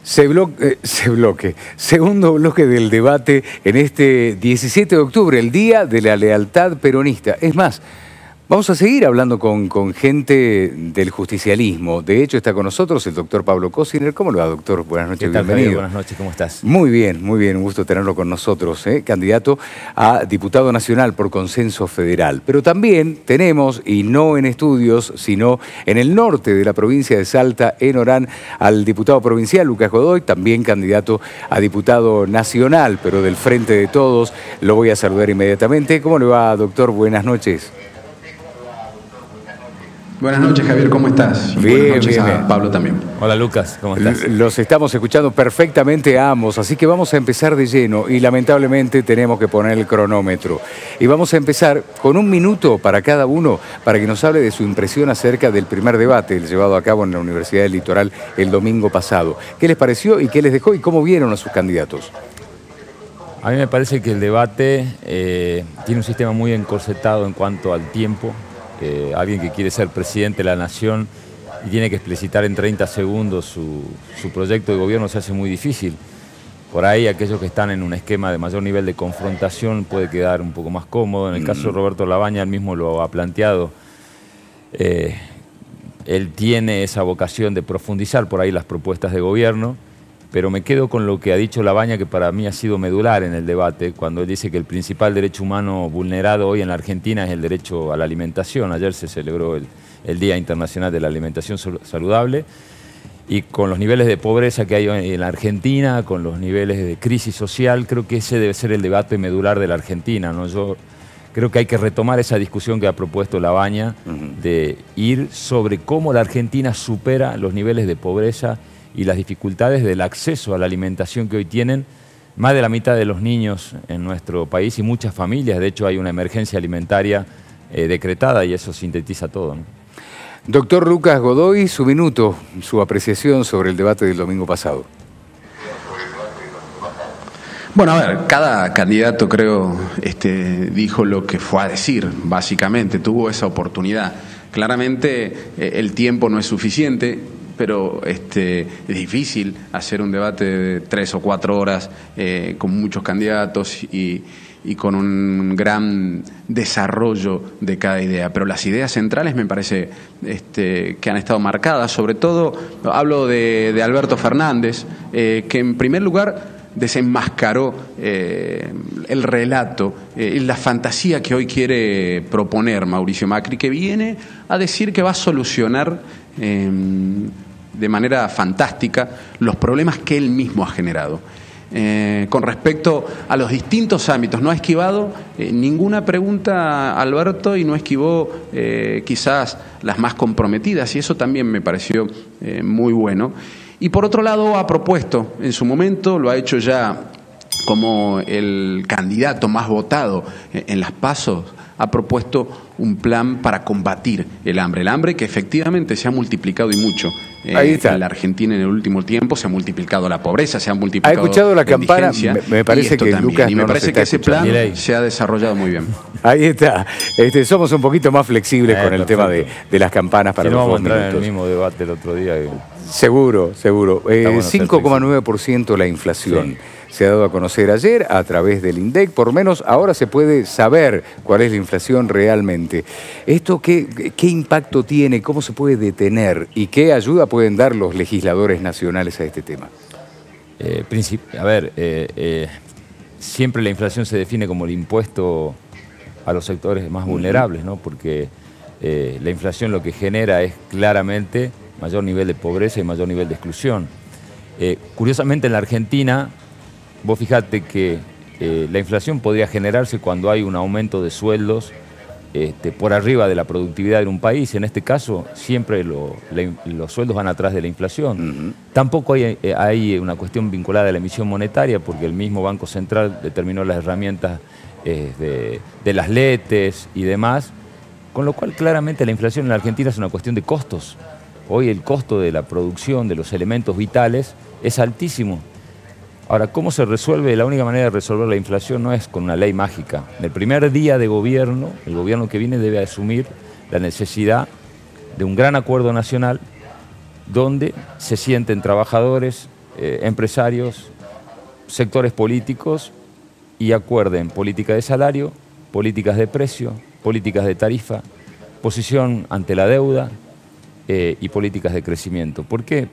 Segundo bloque del debate en este 17 de octubre, el Día de la Lealtad Peronista. Es más, vamos a seguir hablando con gente del justicialismo. De hecho, está con nosotros el doctor Pablo Cosiner. ¿Cómo le va, doctor? Buenas noches, bienvenido. Buenas noches, ¿cómo estás? Muy bien, un gusto tenerlo con nosotros, candidato a diputado nacional por consenso federal. Pero también tenemos, y no en estudios, sino en el norte de la provincia de Salta, en Orán, al diputado provincial Lucas Godoy, también candidato a diputado nacional, pero del Frente de Todos. Lo voy a saludar inmediatamente. ¿Cómo le va, doctor? Buenas noches. Buenas noches, Javier, ¿cómo estás? Bien, buenas noches bien. a Pablo también. Hola, Lucas, ¿cómo estás? Los estamos escuchando perfectamente a ambos, así que vamos a empezar de lleno y lamentablemente tenemos que poner el cronómetro. Y vamos a empezar con 1 minuto para cada uno para que nos hable de su impresión acerca del primer debate llevado a cabo en la Universidad del Litoral el domingo pasado. ¿Qué les pareció y qué les dejó y cómo vieron a sus candidatos? A mí me parece que el debate tiene un sistema muy encorsetado en cuanto al tiempo. Alguien que quiere ser presidente de la nación y tiene que explicitar en 30 segundos su proyecto de gobierno se hace muy difícil. Por ahí aquellos que están en un esquema de mayor nivel de confrontación puede quedar un poco más cómodo. En el caso de Roberto Labaña, él mismo lo ha planteado. Él tiene esa vocación de profundizar por ahí las propuestas de gobierno, pero me quedo con lo que ha dicho Labaña, que para mí ha sido medular en el debate, cuando él dice que el principal derecho humano vulnerado hoy en la Argentina es el derecho a la alimentación. Ayer se celebró el Día Internacional de la Alimentación Saludable, y con los niveles de pobreza que hay en la Argentina, con los niveles de crisis social, creo que ese debe ser el debate medular de la Argentina, ¿no? Yo creo que hay que retomar esa discusión que ha propuesto Labaña, de ir sobre cómo la Argentina supera los niveles de pobreza y las dificultades del acceso a la alimentación que hoy tienen más de la mitad de los niños en nuestro país y muchas familias. De hecho, hay una emergencia alimentaria decretada y eso sintetiza todo, ¿no? Doctor Lucas Godoy, su minuto, su apreciación sobre el debate del domingo pasado. Bueno, a ver, cada candidato creo dijo lo que fue a decir, básicamente, tuvo esa oportunidad. Claramente el tiempo no es suficiente, pero es difícil hacer un debate de 3 o 4 horas con muchos candidatos y con un gran desarrollo de cada idea. Pero las ideas centrales me parece que han estado marcadas. Sobre todo hablo de Alberto Fernández, que en primer lugar desenmascaró el relato, la fantasía que hoy quiere proponer Mauricio Macri, que viene a decir que va a solucionar de manera fantástica los problemas que él mismo ha generado. Con respecto a los distintos ámbitos, no ha esquivado ninguna pregunta Alberto y no esquivó quizás las más comprometidas, y eso también me pareció muy bueno. Y por otro lado ha propuesto en su momento, lo ha hecho ya como el candidato más votado en las PASO, ha propuesto un plan para combatir el hambre que efectivamente se ha multiplicado y mucho en la Argentina en el último tiempo. Se ha multiplicado la pobreza, se ha multiplicado. ¿Ha escuchado la campana? Me parece que también. Lucas y me no parece que ese plan se ha desarrollado muy bien. Ahí está. Somos un poquito más flexibles con el tema de las campanas para los 2 minutos. Si no vamos a entrar en el mismo debate el otro día. Seguro. 5,9% la inflación. Sí. Se ha dado a conocer ayer a través del INDEC. Por lo menos ahora se puede saber cuál es la inflación realmente. ¿Esto qué impacto tiene? ¿Cómo se puede detener? ¿Y qué ayuda pueden dar los legisladores nacionales a este tema? Siempre la inflación se define como el impuesto a los sectores más vulnerables, ¿no? Porque la inflación lo que genera es claramente mayor nivel de pobreza y mayor nivel de exclusión. Curiosamente en la Argentina, vos fijate que la inflación podría generarse cuando hay un aumento de sueldos por arriba de la productividad de un país. En este caso, siempre los sueldos van atrás de la inflación. Tampoco hay una cuestión vinculada a la emisión monetaria, porque el mismo Banco Central determinó las herramientas de las LETES y demás, con lo cual claramente la inflación en la Argentina es una cuestión de costos. Hoy el costo de la producción de los elementos vitales es altísimo. Ahora, ¿cómo se resuelve? La única manera de resolver la inflación no es con una ley mágica. En el primer día de gobierno, el gobierno que viene debe asumir la necesidad de un gran acuerdo nacional donde se sienten trabajadores, empresarios, sectores políticos y acuerden política de salario, políticas de precio, políticas de tarifa, posición ante la deuda y políticas de crecimiento. ¿Por qué?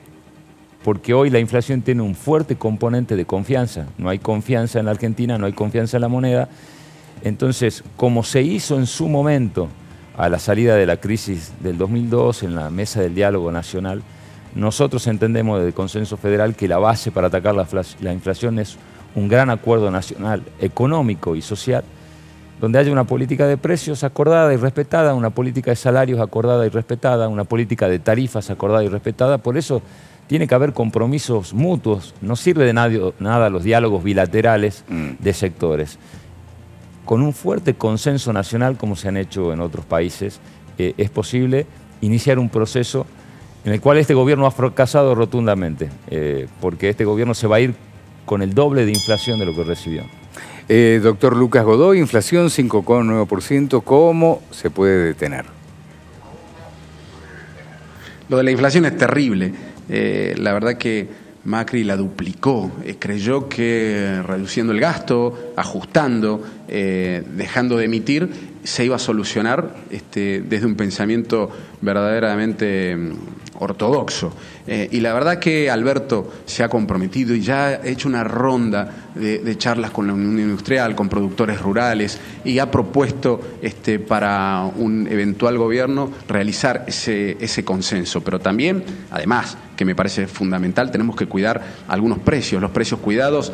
Porque hoy la inflación tiene un fuerte componente de confianza. No hay confianza en la Argentina, no hay confianza en la moneda. Entonces, como se hizo en su momento a la salida de la crisis del 2002 en la Mesa del Diálogo Nacional, nosotros entendemos desde el Consenso Federal que la base para atacar la inflación es un gran acuerdo nacional económico y social, donde haya una política de precios acordada y respetada, una política de salarios acordada y respetada, una política de tarifas acordada y respetada. Por eso tiene que haber compromisos mutuos. No sirve de nada los diálogos bilaterales de sectores. Con un fuerte consenso nacional, como se han hecho en otros países, es posible iniciar un proceso en el cual este gobierno ha fracasado rotundamente, porque este gobierno se va a ir con el doble de inflación de lo que recibió. Doctor Lucas Godoy, inflación 5,9%, ¿cómo se puede detener? Lo de la inflación es terrible. La verdad que Macri la duplicó. Creyó que reduciendo el gasto, ajustando, dejando de emitir, se iba a solucionar desde un pensamiento verdaderamente ortodoxo. Y la verdad que Alberto se ha comprometido y ya ha hecho una ronda de charlas con la Unión Industrial, con productores rurales, y ha propuesto para un eventual gobierno realizar ese consenso. Pero también, además, que me parece fundamental, tenemos que cuidar algunos precios, los precios cuidados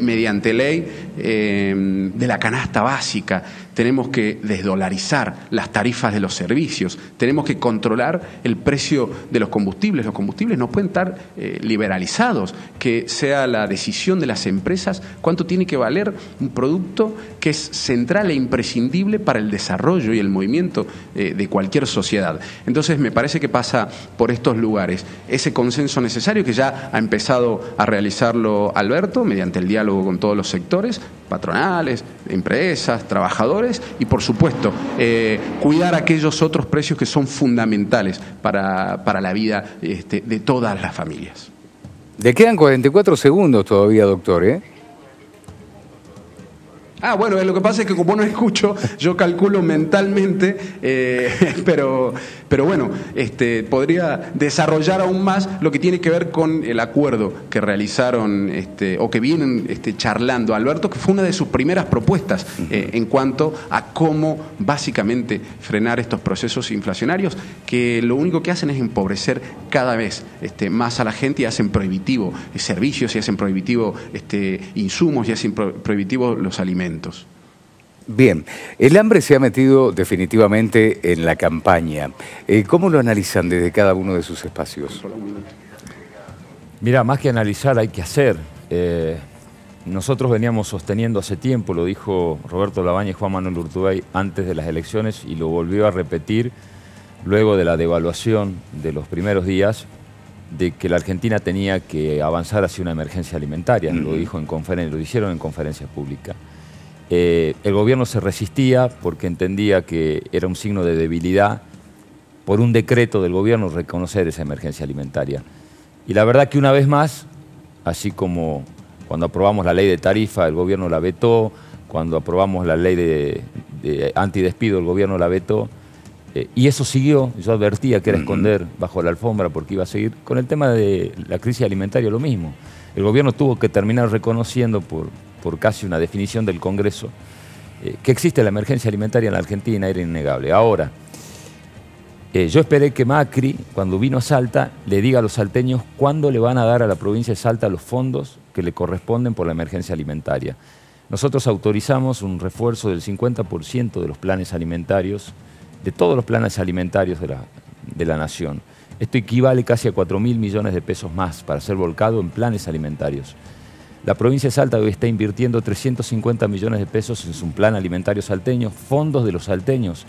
mediante ley de la canasta básica. Tenemos que desdolarizar las tarifas de los servicios, tenemos que controlar el precio de los combustibles. Los combustibles no pueden estar liberalizados, que sea la decisión de las empresas cuánto tiene que valer un producto que es central e imprescindible para el desarrollo y el movimiento de cualquier sociedad. Entonces me parece que pasa por estos lugares ese consenso necesario que ya ha empezado a realizarlo Alberto mediante el diálogo con todos los sectores, patronales, empresas, trabajadores, y por supuesto cuidar aquellos otros precios que son fundamentales para la vida de todas las familias. Le quedan 44 segundos todavía, doctor, ¿eh? Bueno, lo que pasa es que como no escucho, yo calculo mentalmente, pero bueno, podría desarrollar aún más lo que tiene que ver con el acuerdo que realizaron o que vienen charlando Alberto, que fue una de sus primeras propuestas en cuanto a cómo básicamente frenar estos procesos inflacionarios que lo único que hacen es empobrecer cada vez más a la gente y hacen prohibitivo servicios y hacen prohibitivo insumos y hacen prohibitivo los alimentos. Bien, el hambre se ha metido definitivamente en la campaña. ¿Cómo lo analizan desde cada uno de sus espacios? Mira, más que analizar hay que hacer. Nosotros veníamos sosteniendo hace tiempo, lo dijo Roberto Labaña y Juan Manuel Urtubey antes de las elecciones y lo volvió a repetir luego de la devaluación de los primeros días, de que la Argentina tenía que avanzar hacia una emergencia alimentaria. Lo dijo lo hicieron en conferencias públicas. El gobierno se resistía porque entendía que era un signo de debilidad por un decreto del gobierno reconocer esa emergencia alimentaria. Y la verdad que una vez más, así como cuando aprobamos la ley de tarifa, el gobierno la vetó, cuando aprobamos la ley de antidespido, el gobierno la vetó, y eso siguió. Yo advertía que era esconder bajo la alfombra porque iba a seguir. Con el tema de la crisis alimentaria lo mismo. El gobierno tuvo que terminar reconociendo por casi una definición del Congreso que existe la emergencia alimentaria en la Argentina, era innegable. Ahora, yo esperé que Macri, cuando vino a Salta, le diga a los salteños cuándo le van a dar a la provincia de Salta los fondos que le corresponden por la emergencia alimentaria. Nosotros autorizamos un refuerzo del 50% de los planes alimentarios, de todos los planes alimentarios de la nación. Esto equivale casi a 4.000 millones de pesos más para ser volcado en planes alimentarios. La provincia de Salta hoy está invirtiendo 350 millones de pesos en su plan alimentario salteño, fondos de los salteños.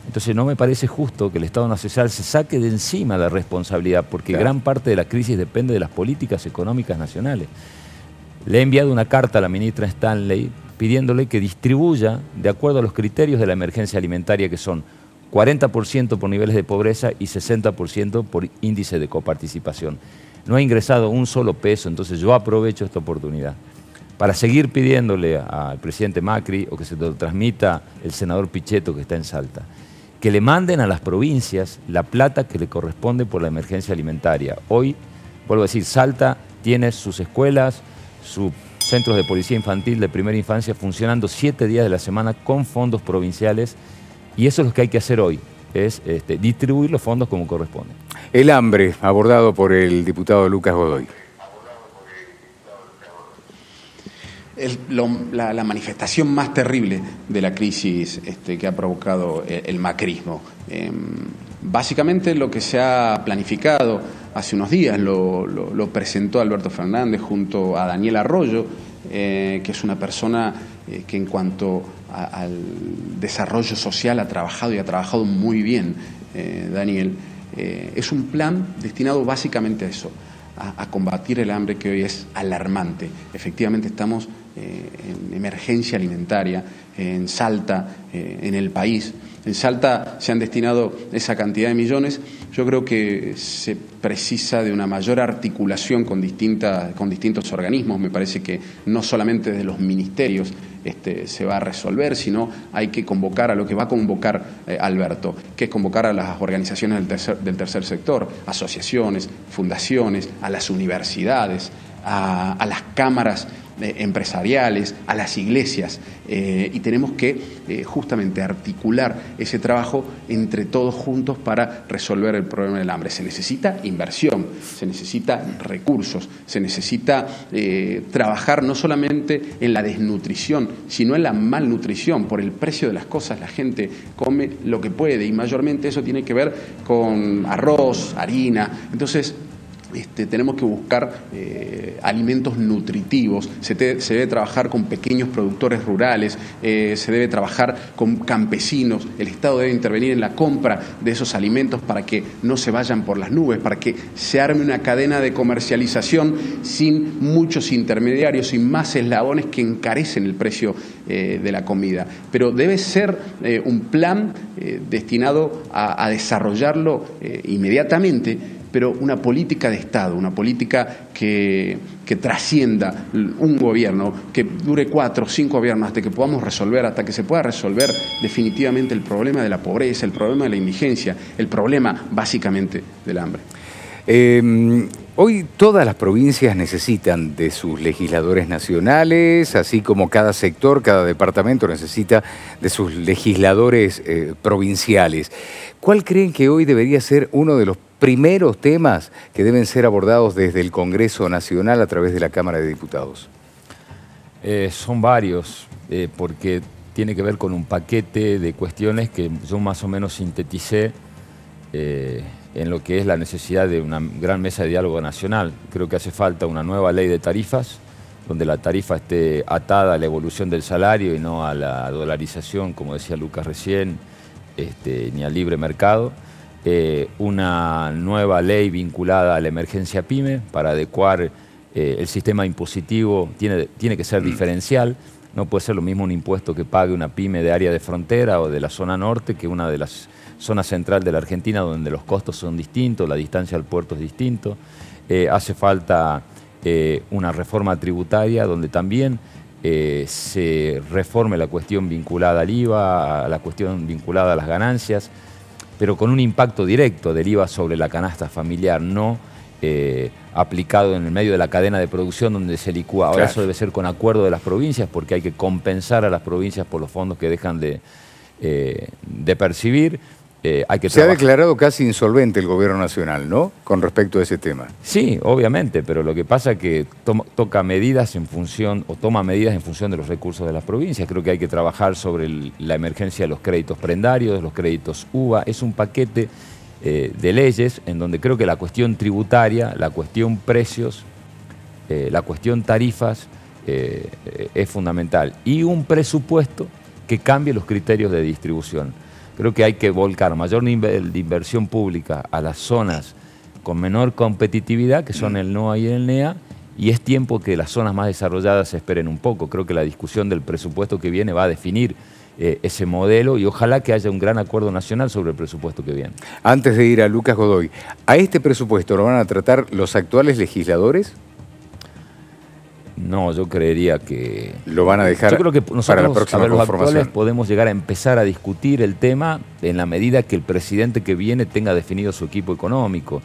Entonces no me parece justo que el Estado Nacional se saque de encima la responsabilidad, porque gran parte de la crisis depende de las políticas económicas nacionales. Le he enviado una carta a la ministra Stanley pidiéndole que distribuya de acuerdo a los criterios de la emergencia alimentaria, que son 40% por niveles de pobreza y 60% por índice de coparticipación. no ha ingresado un solo peso. Entonces yo aprovecho esta oportunidad para seguir pidiéndole al presidente Macri, o que se lo transmita el senador Pichetto, que está en Salta, que le manden a las provincias la plata que le corresponde por la emergencia alimentaria. Hoy, vuelvo a decir, Salta tiene sus escuelas, sus centros de policía infantil de primera infancia funcionando 7 días de la semana con fondos provinciales, y eso es lo que hay que hacer hoy, es distribuir los fondos como corresponde. El hambre, abordado por el diputado Lucas Godoy. La manifestación más terrible de la crisis que ha provocado el macrismo. Básicamente lo que se ha planificado hace unos días lo presentó Alberto Fernández junto a Daniel Arroyo, que es una persona que en cuanto al desarrollo social ha trabajado muy bien, Daniel. Es un plan destinado básicamente a eso, a combatir el hambre, que hoy es alarmante. Efectivamente estamos en emergencia alimentaria en Salta, en el país. En Salta se han destinado esa cantidad de millones. Yo creo que se precisa de una mayor articulación con distintos organismos. Me parece que no solamente desde los ministerios se va a resolver, sino hay que convocar a lo que va a convocar Alberto, que es convocar a las organizaciones del tercer sector, asociaciones, fundaciones, a las universidades, a las cámaras empresariales, a las iglesias, y tenemos que justamente articular ese trabajo entre todos juntos para resolver el problema del hambre. Se necesita inversión, se necesita recursos, se necesita trabajar no solamente en la desnutrición, sino en la malnutrición. Por el precio de las cosas la gente come lo que puede, y mayormente eso tiene que ver con arroz, harina. Entonces tenemos que buscar alimentos nutritivos, se debe trabajar con pequeños productores rurales, se debe trabajar con campesinos, el Estado debe intervenir en la compra de esos alimentos para que no se vayan por las nubes, para que se arme una cadena de comercialización sin muchos intermediarios, sin más eslabones que encarecen el precio de la comida. Pero debe ser un plan destinado a desarrollarlo inmediatamente, pero una política de Estado, una política que trascienda un gobierno, que dure 4 o 5 gobiernos hasta que podamos resolver, hasta que se pueda resolver definitivamente el problema de la pobreza, el problema de la indigencia, el problema básicamente del hambre. Hoy todas las provincias necesitan de sus legisladores nacionales, así como cada sector, cada departamento necesita de sus legisladores provinciales. ¿Cuál creen que hoy debería ser uno de los primeros temas que deben ser abordados desde el Congreso Nacional a través de la Cámara de Diputados? Son varios, porque tiene que ver con un paquete de cuestiones que yo más o menos sinteticé en lo que es la necesidad de una gran mesa de diálogo nacional. Creo que hace falta una nueva ley de tarifas, donde la tarifa esté atada a la evolución del salario y no a la dolarización, como decía Lucas recién, ni al libre mercado. Una nueva ley vinculada a la emergencia PYME para adecuar el sistema impositivo, tiene que ser diferencial. No puede ser lo mismo un impuesto que pague una PYME de área de frontera o de la zona norte que una de las zonas central de la Argentina, donde los costos son distintos, la distancia al puerto es distinto. Hace falta una reforma tributaria donde también se reforme la cuestión vinculada al IVA, la cuestión vinculada a las ganancias, pero con un impacto directo del IVA sobre la canasta familiar, no aplicado en el medio de la cadena de producción donde se licúa. Ahora claro, eso debe ser con acuerdo de las provincias, porque hay que compensar a las provincias por los fondos que dejan de percibir. Se ha declarado casi insolvente el gobierno nacional, ¿no?, con respecto a ese tema. Sí, obviamente, pero lo que pasa es que toma medidas en función de los recursos de las provincias. Creo que hay que trabajar sobre la emergencia de los créditos prendarios, los créditos UVA. Es un paquete de leyes en donde creo que la cuestión tributaria, la cuestión precios, la cuestión tarifas es fundamental. Y un presupuesto que cambie los criterios de distribución. Creo que hay que volcar mayor nivel de inversión pública a las zonas con menor competitividad, que son el NOA y el NEA, y es tiempo que las zonas más desarrolladas se esperen un poco. Creo que la discusión del presupuesto que viene va a definir ese modelo y ojalá que haya un gran acuerdo nacional sobre el presupuesto que viene. Antes de ir a Lucas Godoy, ¿a este presupuesto lo van a tratar los actuales legisladores? No, yo creería que... Lo van a dejar yo creo que nosotros, para la próxima los conformación. actuales podemos llegar a empezar a discutir el tema en la medida que el presidente que viene tenga definido su equipo económico.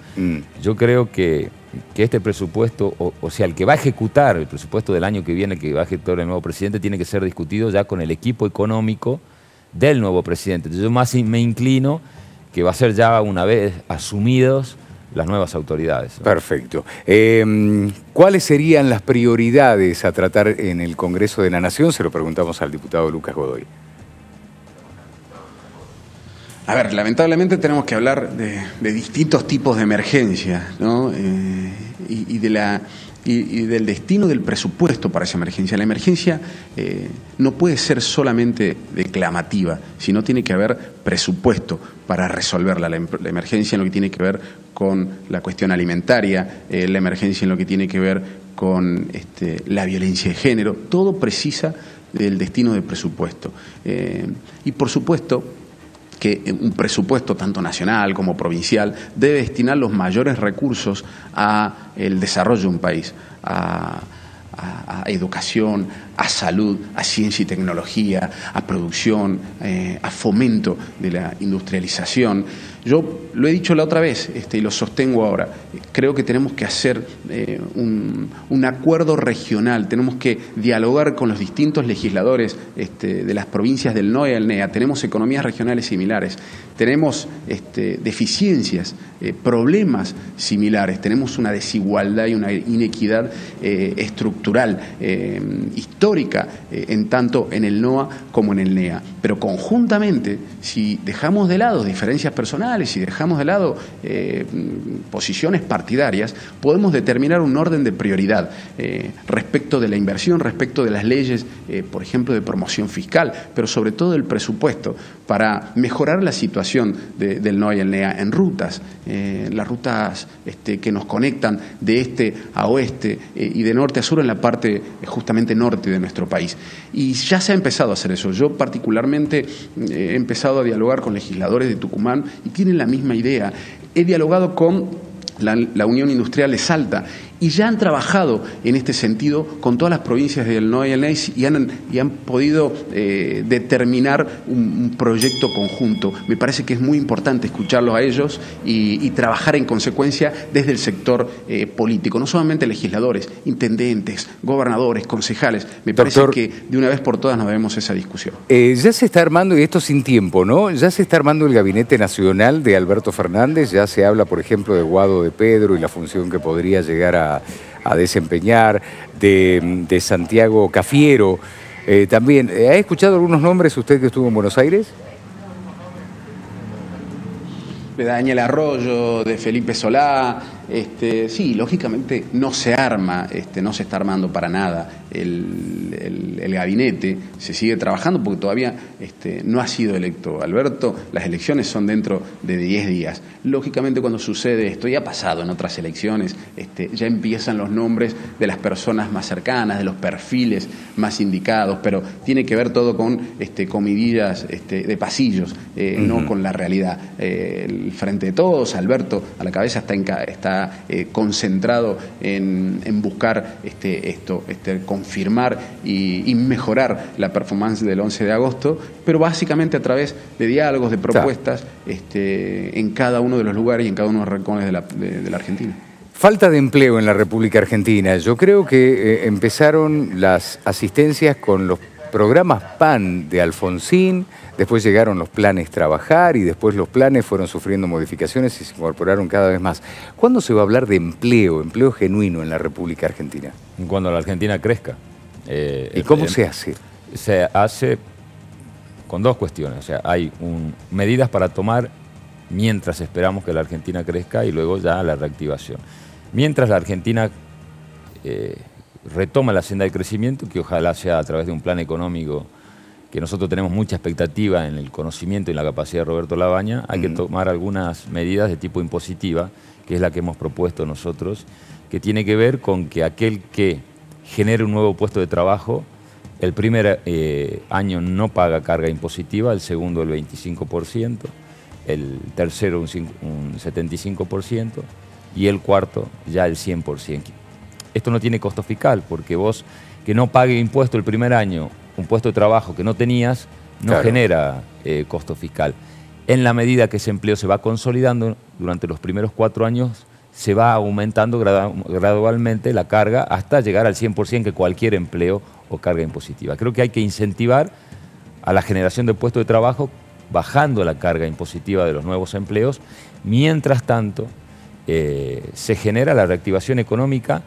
Yo creo que este presupuesto, o sea, el que va a ejecutar el presupuesto del año que viene, que va a ejecutar el nuevo presidente, tiene que ser discutido ya con el equipo económico del nuevo presidente. Entonces, yo más me inclino que va a ser ya una vez asumidos las nuevas autoridades. Perfecto. ¿Cuáles serían las prioridades a tratar en el Congreso de la Nación? Se lo preguntamos al diputado Lucas Godoy. A ver, lamentablemente tenemos que hablar de distintos tipos de emergencias, ¿no? Y del destino del presupuesto para esa emergencia. La emergencia no puede ser solamente declamativa, sino tiene que haber presupuesto para resolverla. La emergencia en lo que tiene que ver con la cuestión alimentaria, la emergencia en lo que tiene que ver con la violencia de género, todo precisa del destino del presupuesto. Y por supuesto que un presupuesto tanto nacional como provincial debe destinar los mayores recursos al desarrollo de un país, a educación, a salud, a ciencia y tecnología, a producción, a fomento de la industrialización. Yo lo he dicho la otra vez y lo sostengo ahora. Creo que tenemos que hacer un acuerdo regional, tenemos que dialogar con los distintos legisladores de las provincias del NOA y del NEA. Tenemos economías regionales similares, tenemos deficiencias, problemas similares, tenemos una desigualdad y una inequidad estructural, histórica, en tanto en el NOA como en el NEA. Pero conjuntamente, si dejamos de lado diferencias personales, si dejamos de lado posiciones partidarias, podemos determinar un orden de prioridad respecto de la inversión, respecto de las leyes, por ejemplo, de promoción fiscal, pero sobre todo del presupuesto, para mejorar la situación del NOA y el NEA en rutas, las rutas que nos conectan de este a oeste y de norte a sur en la parte justamente norte de nuestro país. Y ya se ha empezado a hacer eso. Yo particularmente he empezado a dialogar con legisladores de Tucumán y tienen la misma idea. He dialogado con la Unión Industrial de Salta y ya han trabajado en este sentido con todas las provincias del NOA y el NEA y han podido determinar un proyecto conjunto. Me parece que es muy importante escucharlos a ellos y trabajar en consecuencia desde el sector político, no solamente legisladores, intendentes, gobernadores, concejales. Me parece que de una vez por todas nos debemos esa discusión. Ya se está armando, y esto sin tiempo, ¿no? Ya se está armando el gabinete nacional de Alberto Fernández, ya se habla, por ejemplo, de Guado de Pedro y la función que podría llegar a desempeñar, de Santiago Cafiero. También, ¿ha escuchado algunos nombres usted que estuvo en Buenos Aires? De Daniel Arroyo, de Felipe Solá. Sí, lógicamente no se arma, no se está armando para nada el gabinete, se sigue trabajando porque todavía no ha sido electo Alberto, las elecciones son dentro de 10 días. Lógicamente cuando sucede esto, ya ha pasado en otras elecciones, ya empiezan los nombres de las personas más cercanas, de los perfiles más indicados, pero tiene que ver todo con comidillas de pasillos, no con la realidad. El Frente de Todos, Alberto a la cabeza está concentrado en buscar confirmar y mejorar la performance del 11 de agosto, pero básicamente a través de diálogos, de propuestas en cada uno de los lugares y en cada uno de los rincones de la Argentina. Falta de empleo en la República Argentina. Yo creo que empezaron las asistencias con los programas PAN de Alfonsín, después llegaron los planes Trabajar y después los planes fueron sufriendo modificaciones y se incorporaron cada vez más. ¿Cuándo se va a hablar de empleo genuino en la República Argentina? Cuando la Argentina crezca. ¿Y cómo se hace? Se hace con dos cuestiones. O sea, hay medidas para tomar mientras esperamos que la Argentina crezca y luego ya la reactivación. Mientras la Argentina retoma la senda de crecimiento, que ojalá sea a través de un plan económico, que nosotros tenemos mucha expectativa en el conocimiento y en la capacidad de Roberto Labaña, hay que tomar algunas medidas de tipo impositiva, que es la que hemos propuesto nosotros, que tiene que ver con que aquel que genere un nuevo puesto de trabajo El primer año no paga carga impositiva, el segundo el 25%, el tercero un 75% y el cuarto ya el 100%. Esto no tiene costo fiscal, porque vos que no pague impuesto el primer año, un puesto de trabajo que no tenías, no genera costo fiscal. En la medida que ese empleo se va consolidando, durante los primeros 4 años se va aumentando gradualmente la carga hasta llegar al 100% que cualquier empleo o carga impositiva. Creo que hay que incentivar a la generación de puestos de trabajo bajando la carga impositiva de los nuevos empleos. Mientras tanto, se genera la reactivación económica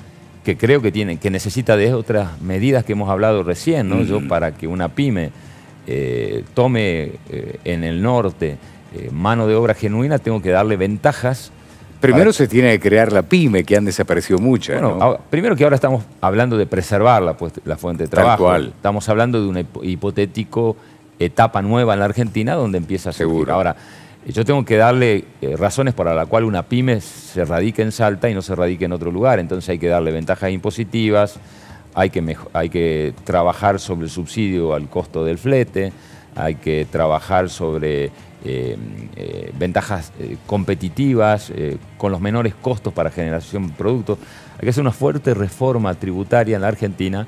que creo que necesita de otras medidas que hemos hablado recién, ¿no? Yo, para que una pyme tome en el norte mano de obra genuina, tengo que darle ventajas. Primero se tiene que crear la pyme, que han desaparecido muchas. Bueno, ¿no? Primero que ahora estamos hablando de preservar la fuente de trabajo. Tal cual. Estamos hablando de una hipotético etapa nueva en la Argentina donde empieza a surgir. Seguro. Ahora, yo tengo que darle razones para la cual una pyme se radique en Salta y no se radique en otro lugar. Entonces hay que darle ventajas impositivas, hay que trabajar sobre el subsidio al costo del flete, hay que trabajar sobre ventajas competitivas, con los menores costos para generación de productos. Hay que hacer una fuerte reforma tributaria en la Argentina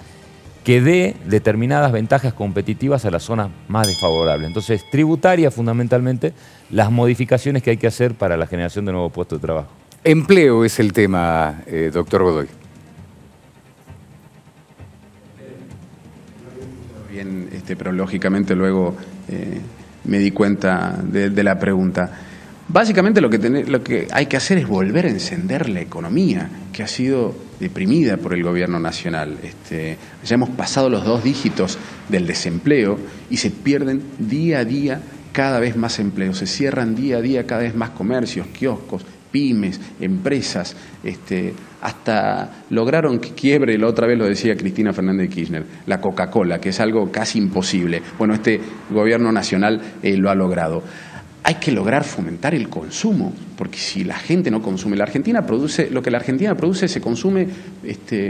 que dé determinadas ventajas competitivas a las zonas más desfavorables. Entonces, tributaria fundamentalmente, las modificaciones que hay que hacer para la generación de nuevos puestos de trabajo. Empleo es el tema, doctor Godoy. Bien, pero lógicamente luego me di cuenta de la pregunta. Básicamente lo que hay que hacer es volver a encender la economía, que ha sido deprimida por el gobierno nacional. Ya hemos pasado los 2 dígitos del desempleo y se pierden día a día cada vez más empleos. Se cierran día a día cada vez más comercios, kioscos, pymes, empresas. Hasta lograron que quiebre, la otra vez lo decía Cristina Fernández de Kirchner, la Coca-Cola, que es algo casi imposible. Bueno, este gobierno nacional lo ha logrado. Hay que lograr fomentar el consumo, porque si la gente no consume, lo que la Argentina produce se consume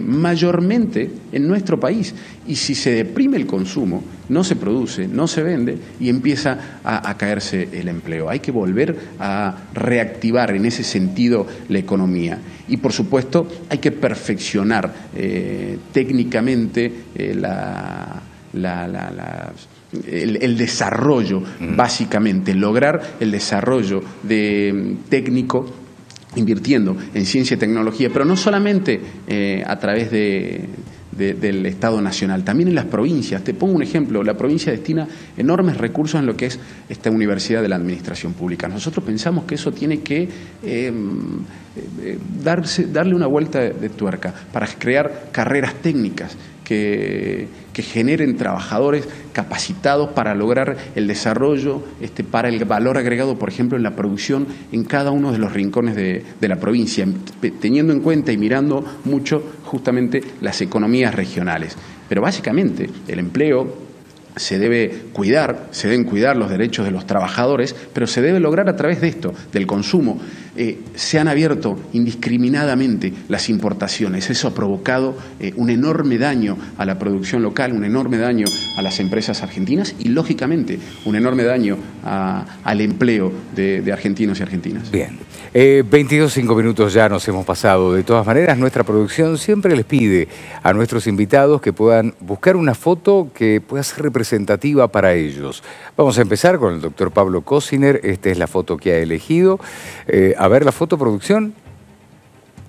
mayormente en nuestro país. Y si se deprime el consumo, no se produce, no se vende y empieza a caerse el empleo. Hay que volver a reactivar en ese sentido la economía. Y por supuesto hay que perfeccionar técnicamente el desarrollo, básicamente, lograr el desarrollo técnico invirtiendo en ciencia y tecnología, pero no solamente a través del Estado Nacional, también en las provincias. Te pongo un ejemplo, la provincia destina enormes recursos en lo que es esta Universidad de la Administración Pública. Nosotros pensamos que eso tiene que darle una vuelta de tuerca para crear carreras técnicas que generen trabajadores capacitados para lograr el desarrollo, para el valor agregado, por ejemplo, en la producción en cada uno de los rincones de la provincia, teniendo en cuenta y mirando mucho justamente las economías regionales. Pero básicamente el empleo se deben cuidar los derechos de los trabajadores, pero se debe lograr a través de esto, del consumo. Se han abierto indiscriminadamente las importaciones. Eso ha provocado un enorme daño a la producción local, un enorme daño a las empresas argentinas y, lógicamente, un enorme daño al empleo de argentinos y argentinas. Bien. 22:05 minutos ya nos hemos pasado. De todas maneras, nuestra producción siempre les pide a nuestros invitados que puedan buscar una foto que pueda ser representativa para ellos. Vamos a empezar con el doctor Pablo Cosiner. Esta es la foto que ha elegido. A ver la foto, producción.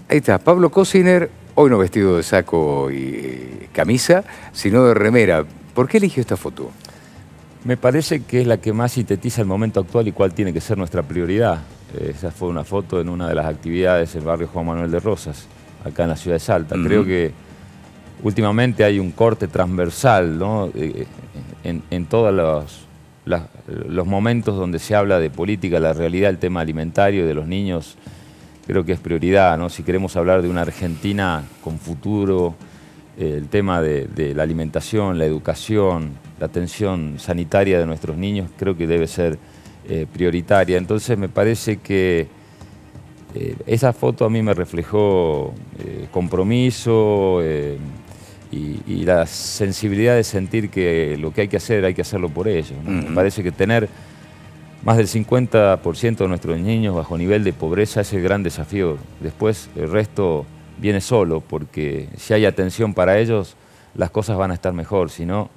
Ahí está, Pablo Cosiner, hoy no vestido de saco y camisa, sino de remera. ¿Por qué eligió esta foto? Me parece que es la que más sintetiza el momento actual y cuál tiene que ser nuestra prioridad. Esa fue una foto en una de las actividades del barrio Juan Manuel de Rosas, acá en la ciudad de Salta. Creo que últimamente hay un corte transversal, ¿no? En todos los momentos donde se habla de política, la realidad, el tema alimentario de los niños, creo que es prioridad, ¿no? Si queremos hablar de una Argentina con futuro, el tema de la alimentación, la educación, la atención sanitaria de nuestros niños, creo que debe ser prioritaria. Entonces me parece que esa foto a mí me reflejó compromiso, y la sensibilidad de sentir que lo que hay que hacer hay que hacerlo por ellos, ¿no? Me parece que tener más del 50% de nuestros niños bajo nivel de pobreza es el gran desafío. Después el resto viene solo, porque si hay atención para ellos, las cosas van a estar mejor, si no,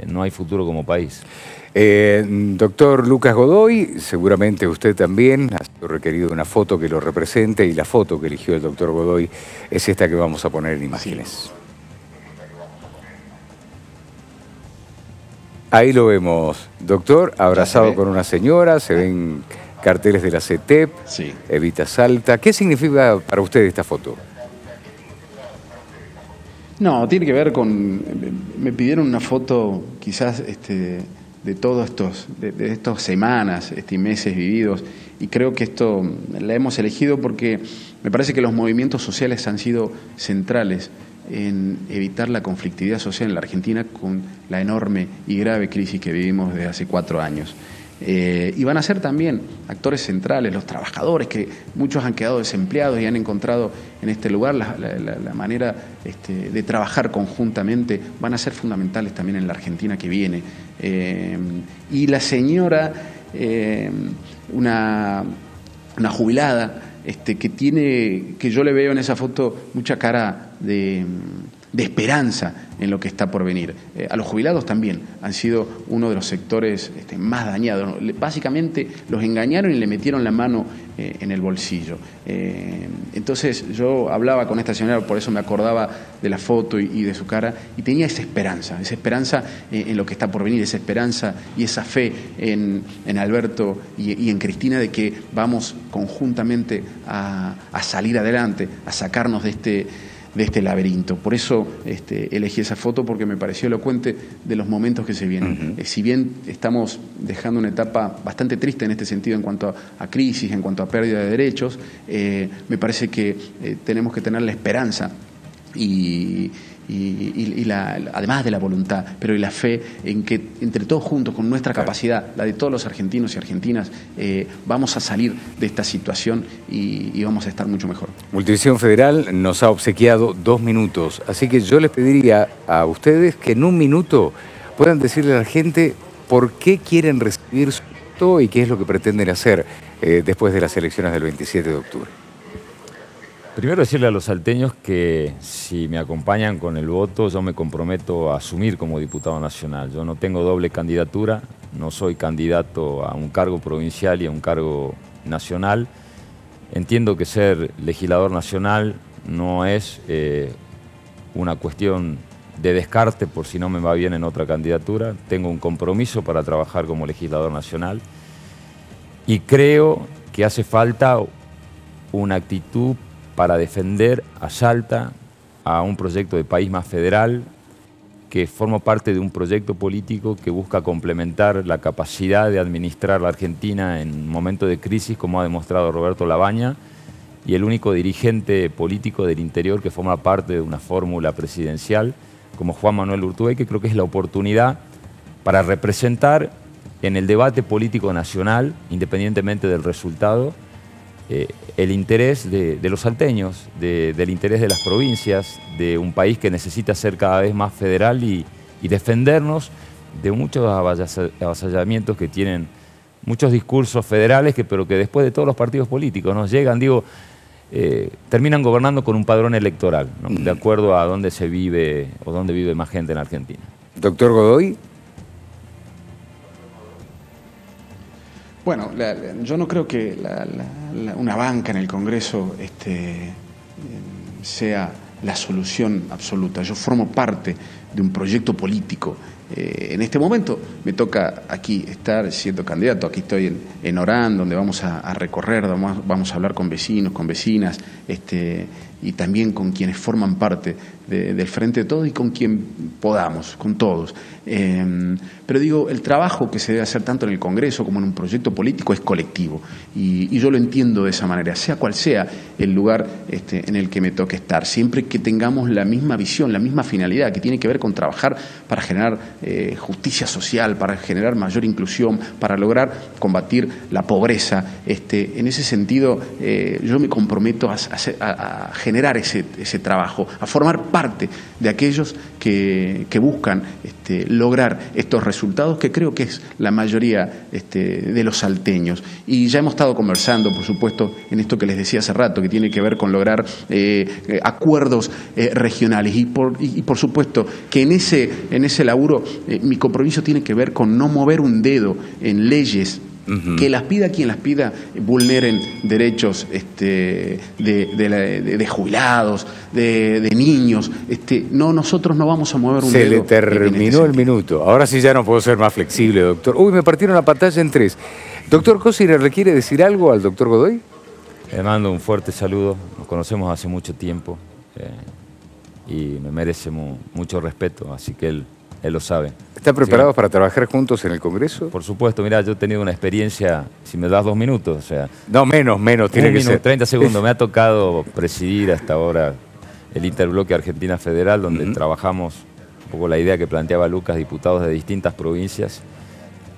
no hay futuro como país. Doctor Lucas Godoy, seguramente usted también ha sido requerido una foto que lo represente, y la foto que eligió el doctor Godoy es esta que vamos a poner en imágenes. Ahí lo vemos, doctor, abrazado con una señora, se ven carteles de la CETEP, sí. Evita Salta. ¿Qué significa para usted esta foto? No, tiene que ver con... Me pidieron una foto quizás de todos de estas semanas y meses vividos, y creo que esto la hemos elegido porque me parece que los movimientos sociales han sido centrales en evitar la conflictividad social en la Argentina con la enorme y grave crisis que vivimos desde hace 4 años. Y van a ser también actores centrales, los trabajadores, que muchos han quedado desempleados y han encontrado en este lugar la manera de trabajar conjuntamente, van a ser fundamentales también en la Argentina que viene. Y la señora, una jubilada, que yo le veo en esa foto mucha cara de esperanza en lo que está por venir. A los jubilados también han sido uno de los sectores más dañados. Básicamente los engañaron y le metieron la mano en el bolsillo. Entonces yo hablaba con esta señora, por eso me acordaba de la foto y de su cara, y tenía esa esperanza en lo que está por venir, esa esperanza y esa fe en Alberto y en Cristina, de que vamos conjuntamente a salir adelante, a sacarnos de este laberinto. Por eso elegí esa foto, porque me pareció elocuente de los momentos que se vienen. Si bien estamos dejando una etapa bastante triste en este sentido en cuanto a crisis, en cuanto a pérdida de derechos, me parece que tenemos que tener la esperanza además de la voluntad, pero y la fe en que entre todos juntos, con nuestra capacidad, la de todos los argentinos y argentinas, vamos a salir de esta situación y vamos a estar mucho mejor. Multivisión Federal nos ha obsequiado 2 minutos, así que yo les pediría a ustedes que en 1 minuto puedan decirle a la gente por qué quieren recibir su voto y qué es lo que pretenden hacer después de las elecciones del 27 de octubre. Primero decirle a los salteños que si me acompañan con el voto, yo me comprometo a asumir como diputado nacional. Yo no tengo doble candidatura, no soy candidato a un cargo provincial y a un cargo nacional. Entiendo que ser legislador nacional no es una cuestión de descarte por si no me va bien en otra candidatura. Tengo un compromiso para trabajar como legislador nacional y creo que hace falta una actitud para defender a Salta, a un proyecto de país más federal, que forma parte de un proyecto político que busca complementar la capacidad de administrar la Argentina en un momento de crisis, como ha demostrado Roberto Labaña, y el único dirigente político del interior que forma parte de una fórmula presidencial, como Juan Manuel Urtubey, que creo que es la oportunidad para representar en el debate político nacional, independientemente del resultado, el interés de los salteños, del interés de las provincias, de un país que necesita ser cada vez más federal y defendernos de muchos avasallamientos que tienen muchos discursos federales, pero que después de todos los partidos políticos nos llegan, terminan gobernando con un padrón electoral, ¿no? De acuerdo a dónde se vive o dónde vive más gente en Argentina. Doctor Godoy. Bueno, yo no creo que una banca en el Congreso sea la solución absoluta. Yo formo parte de un proyecto político. En este momento me toca aquí estar siendo candidato. Aquí estoy en Orán, donde vamos a recorrer, vamos a hablar con vecinos, con vecinas, y también con quienes forman parte del Frente de Todos y con quien podamos, con todos. Pero digo, el trabajo que se debe hacer tanto en el Congreso como en un proyecto político es colectivo. Y yo lo entiendo de esa manera, sea cual sea el lugar en el que me toque estar, siempre que tengamos la misma visión, la misma finalidad, que tiene que ver con trabajar para generar justicia social, social, para generar mayor inclusión, para lograr combatir la pobreza. En ese sentido, yo me comprometo a generar ese trabajo, a formar parte de aquellos que buscan lograr estos resultados, que creo que es la mayoría de los salteños. Y ya hemos estado conversando, por supuesto, en esto que les decía hace rato, que tiene que ver con lograr acuerdos regionales. Y por supuesto que en ese laburo mi compromiso tiene que ver con no mover un dedo en leyes que las pida quien las pida, vulneren derechos de jubilados, de niños. No, nosotros no vamos a mover un dedo. Se le terminó el minuto. Ahora sí ya no puedo ser más flexible, doctor. Uy, me partieron la pantalla en 3. Doctor Cosiner, ¿le quiere decir algo al doctor Godoy? Le mando un fuerte saludo. Nos conocemos hace mucho tiempo y me merece mucho respeto, así que él lo sabe. ¿Están preparados para trabajar juntos en el Congreso? Por supuesto, mira, yo he tenido una experiencia, si me das 2 minutos, o sea... No, menos, tiene que ser. 30 segundos. Me ha tocado presidir hasta ahora el Interbloque Argentina Federal, donde trabajamos un poco la idea que planteaba Lucas, diputados de distintas provincias,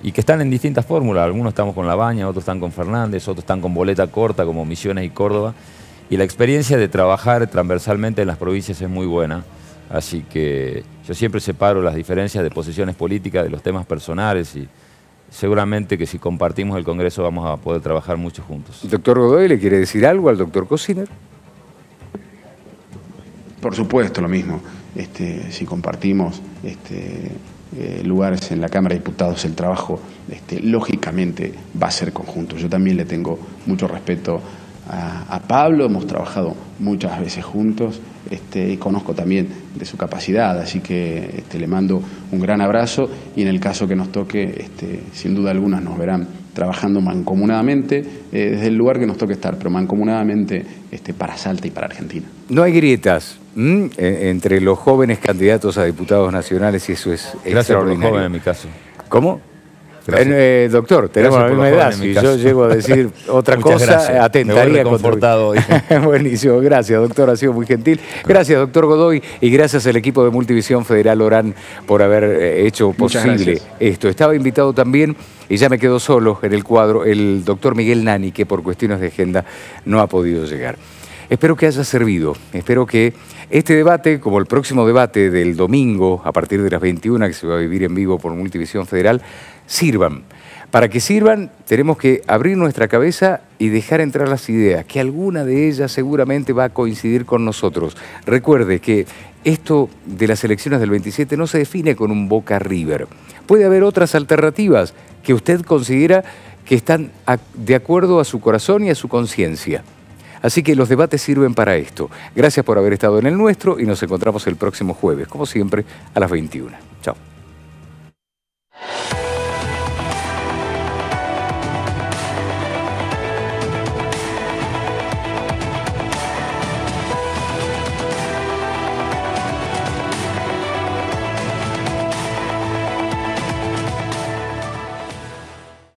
y que están en distintas fórmulas. Algunos estamos con Labaña, otros están con Fernández, otros están con boleta corta, como Misiones y Córdoba. Y la experiencia de trabajar transversalmente en las provincias es muy buena. Así que yo siempre separo las diferencias de posiciones políticas de los temas personales y seguramente que si compartimos el Congreso vamos a poder trabajar mucho juntos. Doctor Godoy, ¿le quiere decir algo al doctor Cosiner? Por supuesto, lo mismo. Si compartimos lugares en la Cámara de Diputados, el trabajo lógicamente va a ser conjunto. Yo también le tengo mucho respeto a Pablo, hemos trabajado muchas veces juntos y conozco también de su capacidad, así que le mando un gran abrazo y en el caso que nos toque, sin duda alguna nos verán trabajando mancomunadamente desde el lugar que nos toque estar, pero mancomunadamente para Salta y para Argentina. No hay grietas entre los jóvenes candidatos a diputados nacionales y eso es Gracias extraordinario. por los jóvenes en mi caso. ¿Cómo? Gracias Doctor, tenemos la por misma los edad. jóvenes, en mi Si caso. yo llego a decir otra Muchas cosa, gracias. atentaría Me voy reconfortado hoy. Buenísimo, gracias, doctor, ha sido muy gentil. Gracias, doctor Godoy, y gracias al equipo de Multivisión Federal Orán por haber hecho posible esto. Estaba invitado también, y ya me quedo solo en el cuadro, el doctor Miguel Nani, que por cuestiones de agenda no ha podido llegar. Espero que haya servido, espero que este debate, como el próximo debate del domingo, a partir de las 21, que se va a vivir en vivo por Multivisión Federal, sirvan. Para que sirvan, tenemos que abrir nuestra cabeza y dejar entrar las ideas, que alguna de ellas seguramente va a coincidir con nosotros. Recuerde que esto de las elecciones del 27 no se define con un Boca River. Puede haber otras alternativas que usted considera que están de acuerdo a su corazón y a su conciencia. Así que los debates sirven para esto. Gracias por haber estado en el nuestro y nos encontramos el próximo jueves, como siempre, a las 21. Chao.